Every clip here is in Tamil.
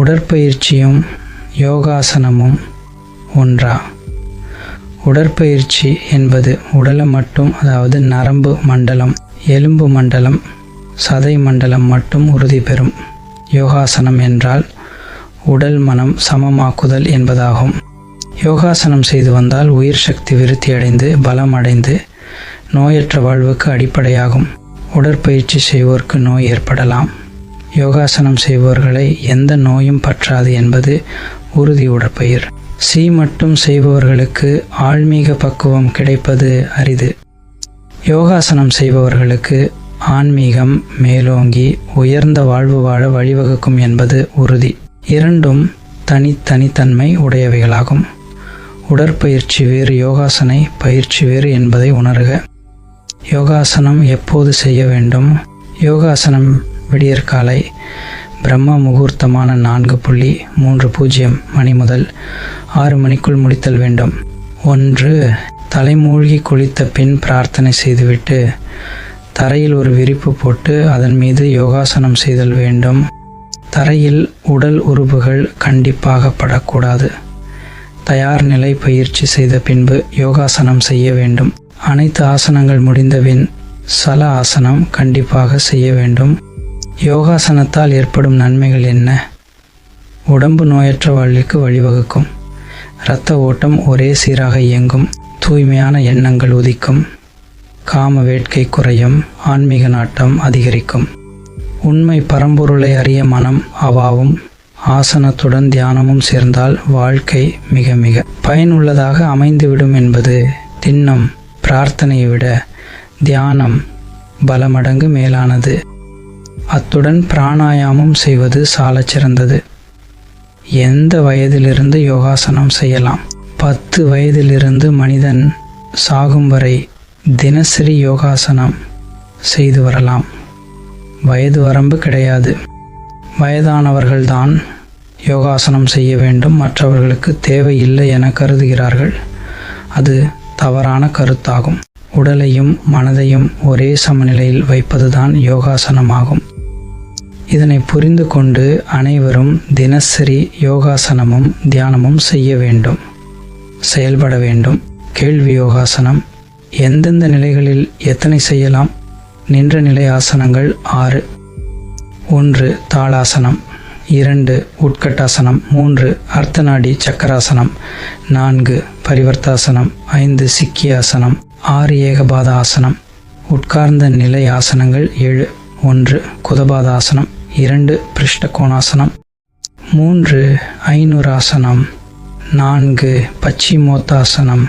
உடற்பயிற்சியும் யோகாசனமும் ஒன்றா? உடற்பயிற்சி என்பது உடலை மட்டும், அதாவது நரம்பு மண்டலம், எலும்பு மண்டலம், சதை மண்டலம் மட்டும் உறுதி பெறும். யோகாசனம் என்றால் உடல் மனம் சமமாக்குதல் என்பதாகும். யோகாசனம் செய்து வந்தால் உயிர் சக்தி விருத்தியடைந்து பலம் அடைந்து நோயற்ற வாழ்வுக்கு அடிப்படையாகும். உடற்பயிற்சி செய்வோருக்கு நோய் ஏற்படலாம். யோகாசனம் செய்பவர்களை எந்த நோயும் பற்றாது என்பது உறுதி. உடற்பயிர் சி மட்டும் செய்பவர்களுக்கு ஆன்மீக பக்குவம் கிடைப்பது அரிது. யோகாசனம் செய்பவர்களுக்கு ஆன்மீகம் மேலோங்கி உயர்ந்த வாழ்வு வாழ வழிவகுக்கும் என்பது உறுதி. இரண்டும் தனித்தன்மை உடையவைகளாகும். உடற்பயிற்சி வேறு, யோகாசனை பயிற்சி வேறு என்பதை உணர்க. யோகாசனம் எப்போது செய்ய வேண்டும்? யோகாசனம் விடியற்காலை பிரம்ம முகூர்த்தமான 4:30 மணி முதல் 6 மணிக்குள் முடித்தல் வேண்டும். 1. தலைமூழ்கி குளித்த பின் பிரார்த்தனை செய்துவிட்டு தரையில் ஒரு விரிப்பு போட்டு அதன் மீது யோகாசனம் செய்தல் வேண்டும். தரையில் உடல் உறுப்புகள் கண்டிப்பாக படக்கூடாது. தயார் நிலை பயிற்சி செய்த பின்பு யோகாசனம் செய்ய வேண்டும். அனைத்து ஆசனங்கள் முடிந்தபின் சல ஆசனம் கண்டிப்பாக செய்ய வேண்டும். யோகாசனத்தால் ஏற்படும் நன்மைகள் என்ன? உடம்பு நோயற்ற வாழ்வுக்கு வழிவகுக்கும். இரத்த ஓட்டம் ஒரே சீராக இயங்கும். தூய்மையான எண்ணங்கள் உதிக்கும். காம வேட்கை குறையும். ஆன்மீக நாட்டம் அதிகரிக்கும். உண்மை பரம்பொருளை அறிய மனம் அவாவும். ஆசனத்துடன் தியானமும் சேர்ந்தால் வாழ்க்கை மிக மிக பயனுள்ளதாக அமைந்துவிடும் என்பது திண்ணம். பிரார்த்தனையை விட தியானம் பல மடங்கு மேலானது. அத்துடன் பிராணாயாமம் செய்வது சாலச் சிறந்தது. எந்த வயதிலிருந்து யோகாசனம் செய்யலாம்? 10 வயதிலிருந்து மனிதன் சாகும் வரை தினசரி யோகாசனம் செய்து வரலாம். வயது வரம்பு கிடையாது. வயதானவர்கள்தான் யோகாசனம் செய்ய வேண்டும், மற்றவர்களுக்கு தேவையில்லை என கருதுகிறார்கள். அது தவறான கருத்தாகும். உடலையும் மனதையும் ஒரே சமநிலையில் வைப்பதுதான் யோகாசனமாகும். இதனை புரிந்து கொண்டு அனைவரும் தினசரி யோகாசனமும் தியானமும் செய்ய வேண்டும், செயல்பட வேண்டும். கேள்வி: யோகாசனம் எந்தெந்த நிலைகளில் எத்தனை செய்யலாம்? நின்ற நிலை ஆசனங்கள் 6. 1. தாளாசனம். 2. உட்கட்டாசனம். 3. அர்த்தநாடி சக்கராசனம். 4. பரிவர்த்தாசனம். 5. சிக்கியாசனம். 6. ஏகபாத ஆசனம். உட்கார்ந்த நிலை ஆசனங்கள் 7. 1. குதபாதாசனம். 2. பிருஷ்டகோணாசனம். 3. ஐநூராசனம். 4. பச்சிமோத்தாசனம்.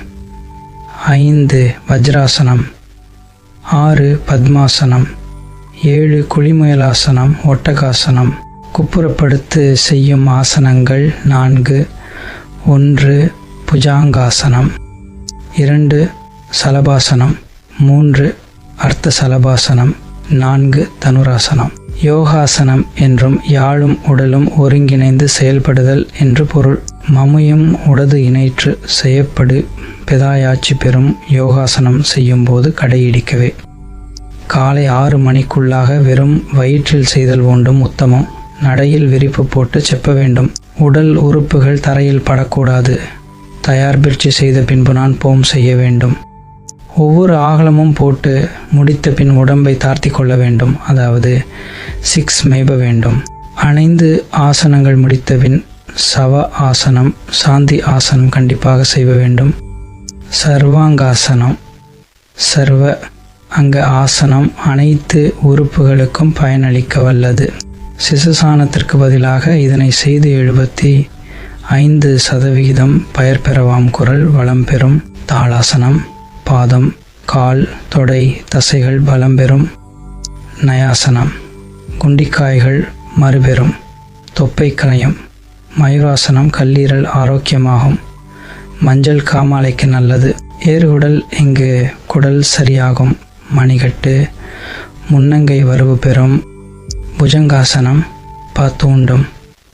5. வஜ்ராசனம். 6. பத்மாசனம். 7. குளிமுயலாசனம். ஒட்டகாசனம். குப்புறப்படுத்து செய்யும் ஆசனங்கள் 4. 1. புஜாங்காசனம். 2. சலபாசனம். 3. அர்த்த சலபாசனம். 4. தனுராசனம். யோகாசனம் என்றும் யாழும் உடலும் ஒருங்கிணைந்து செயல்படுதல் என்று பொருள். மமுயும் உடது இணைற்று செய்யப்படு பெதாயாட்சி பெறும் யோகாசனம் செய்யும் போது கடையிடிக்கவே. காலை 6 மணிக்குள்ளாக வெறும் வயிற்றில் செய்தல் வேண்டும் உத்தமம். நடையில் விரிப்பு போட்டு செப்ப வேண்டும். உடல் உறுப்புகள் தரையில் படக்கூடாது. தயார் பயிற்சி செய்த பின்பு நான் போம் செய்ய வேண்டும். ஒவ்வொரு ஆகலமும் போட்டு முடித்த பின் உடம்பை தாழ்த்தி கொள்ள வேண்டும், அதாவது 6 மேய்ப வேண்டும். அனைந்து ஆசனங்கள் முடித்த பின் சவ ஆசனம், சாந்தி ஆசனம் கண்டிப்பாக செய்ய வேண்டும். சர்வாங்காசனம், சர்வ அங்க ஆசனம் அனைத்து உறுப்புகளுக்கும் பயனளிக்க வல்லது. சிசுசானத்திற்கு பதிலாக இதனை செய்து 75% பெயர் பெறவாம் குரல் வளம் பெறும். தாளாசனம். பாதம், கால், தொடை தசைகள் பலம் பெறும். நயாசனம். குண்டிக்காய்கள் மறுபெறும். தொப்பை களையும். மயூராசனம். கல்லீரல் ஆரோக்கியமாகும். மஞ்சள் காமாலைக்கு நல்லது. ஏறுகுடல் இங்கு குடல் சரியாகும். மணிகட்டு. முன்னங்கை வரவு பெறும். புஜங்காசனம். தூண்டும்.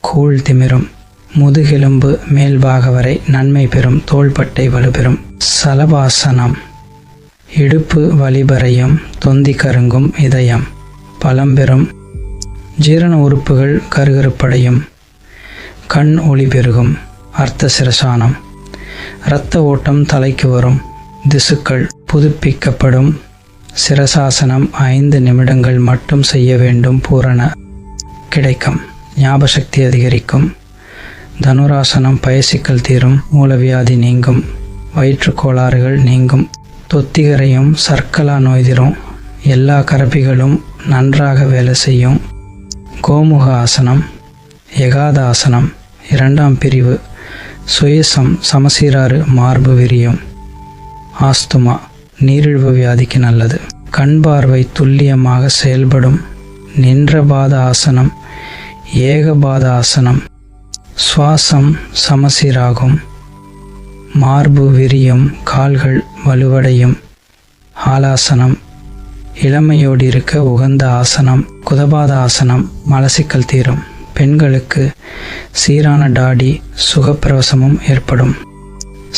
கூழ் திமிரும். முதுகெலும்பு மேல்பாக வரை நன்மை பெறும். தோள்பட்டை வலுப்பெறும். சலபாசனம். இடுப்பு வலிபறையும். தொந்தி கருங்கும். இதயம் பலம் பெறும். ஜீரண உறுப்புகள் கருகருப்படையும். கண் ஒளி பெருகும். அர்த்த சிரசானம். இரத்த ஓட்டம் தலைக்கு வரும். திசுக்கள் புதுப்பிக்கப்படும். சிரசாசனம் 5 நிமிடங்கள் மட்டும் செய்ய வேண்டும். பூரண கிடைக்கும். ஞாபகசக்தி அதிகரிக்கும். தனுராசனம் பயசிக்கல் தீரும். மூலவியாதி நீங்கும். வயிற்று கோளாறுகள் நீங்கும். தொத்திகரையும் சர்க்கலா நோய் தீரும். எல்லா கரப்பிகளும் நன்றாக வேலை செய்யும். கோமுக ஆசனம். யகாத ஆசனம் 2ஆம் பிரிவு. சுயசம் சமசீராறு மார்பு விரியும். ஆஸ்துமா நீரிழிவு வியாதிக்கு நல்லது. கண் பார்வை துல்லியமாக செயல்படும். நின்றபாத ஆசனம். ஏகபாத ஆசனம். சுவாசம் சமசீராகும். மார்பு விரியும். கால்கள் வலுவடையும். ஹாலாசனம் இளமையோடு இருக்க உகந்த ஆசனம். குதபாத ஆசனம் மலசிக்கல் தீரும். பெண்களுக்கு சீரான டாடி சுகப்பிரவசமும் ஏற்படும்.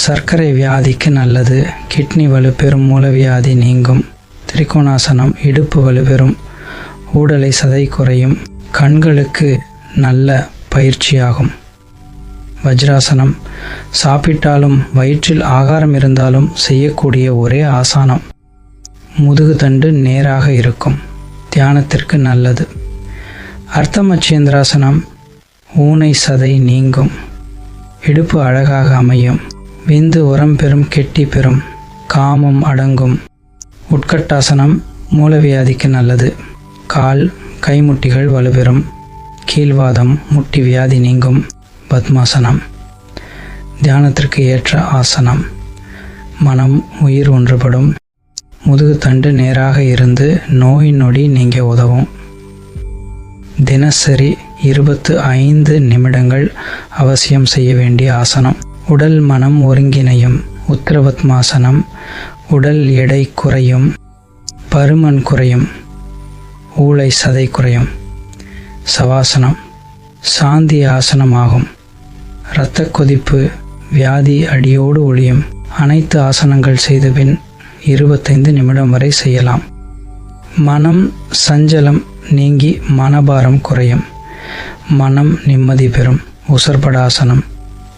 சர்க்கரை வியாதிக்கு நல்லது. கிட்னி வலுப்பெறும். மூலவியாதி நீங்கும். திரிகோணாசனம் இடுப்பு வலுப்பெறும். ஊடலை சதை குறையும். கண்களுக்கு நல்ல பயிற்சியாகும். வஜ்ராசனம் சாப்பிட்டாலும் வயிற்றில் ஆகாரம் இருந்தாலும் செய்யக்கூடிய ஒரே ஆசனம். முதுகு தண்டு நேராக இருக்கும். தியானத்திற்கு நல்லது. அர்த்தமச்சேந்திராசனம் ஊனை சதை நீங்கும். இடுப்பு அழகாக அமையும். விந்து உரம் பெறும். கெட்டி பெறும். காமம் அடங்கும். உட்கட்டாசனம் மூலவியாதிக்கு நல்லது. கால் கைமுட்டிகள் வலுப்பெறும். கீழ்வாதம் முட்டி வியாதி நீங்கும். பத்மாசனம் தியானத்திற்கு ஏற்ற ஆசனம். மனம் உயிர் ஒன்றுபடும். முதுகு தண்டு நேராக இருந்து நோய் நொடி நீங்க உதவும். தினசரி 25 நிமிடங்கள் அவசியம் செய்ய வேண்டிய ஆசனம். உடல் மனம் ஒருங்கிணையும். உத்திரபத்மாசனம் உடல் எடை குறையும். பருமன் குறையும். ஊளை சதை குறையும். சவாசனம் சாந்தி ஆசனமாகும். இரத்த கொதிப்பு வியாதி அடியோடு ஒழியும். அனைத்து ஆசனங்கள் செய்தபின் 25 நிமிடம் வரை செய்யலாம். மனம் சஞ்சலம் நீங்கி மனபாரம் குறையும். மனம் நிம்மதி பெறும். உசர்படாசனம்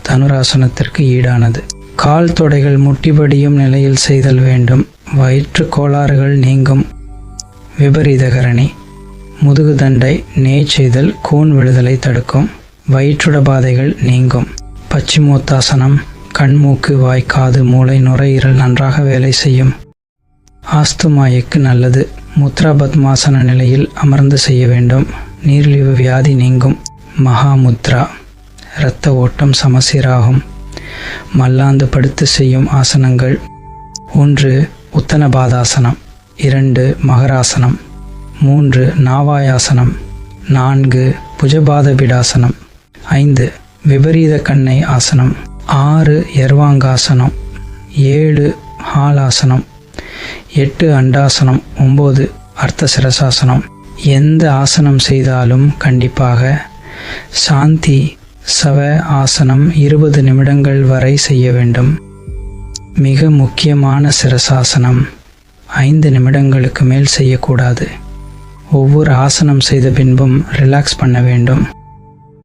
தனுராசனத்திற்கு ஈடானது. கால் தொடைகள் முட்டிபடியும் நிலையில் செய்தல் வேண்டும். வயிற்று கோளாறுகள் நீங்கும். விபரீதகரணி முதுகு தண்டை நேய் செய்தல் கூன் விழுதலை தடுக்கும். வயிற்றுடபாதைகள் நீங்கும். பச்சிமோத்தாசனம் கண்மூக்கு வாய்க்காது மூளை நுரையீரல் நன்றாக வேலை செய்யும். ஆஸ்துமாய்க்கு நல்லது. முத்ரா பத்மாசன நிலையில் அமர்ந்து செய்ய வேண்டும். நீரிழிவு வியாதி நீங்கும். மகாமுத்ரா இரத்த ஓட்டம் சமசீராகும். மல்லாந்து படுத்து செய்யும் ஆசனங்கள். 1 உத்தனபாதாசனம். 2 மகராசனம். 3 நாவாயாசனம். 4 புஜபாதபிடாசனம். 5 விபரீத கண்ணை ஆசனம். 6 யர்வாங்காசனம். 7 ஹாலாசனம். 8 அண்டாசனம். 9 அர்த்த சிரசாசனம். எந்த ஆசனம் செய்தாலும் கண்டிப்பாக சாந்தி சவ ஆசனம் 20 நிமிடங்கள் வரை செய்ய வேண்டும். மிக முக்கியமான சிரசாசனம் 5 நிமிடங்களுக்கு மேல் செய்யக்கூடாது. ஒவ்வொரு ஆசனம் செய்த பின்பும் ரிலாக்ஸ் பண்ண வேண்டும்.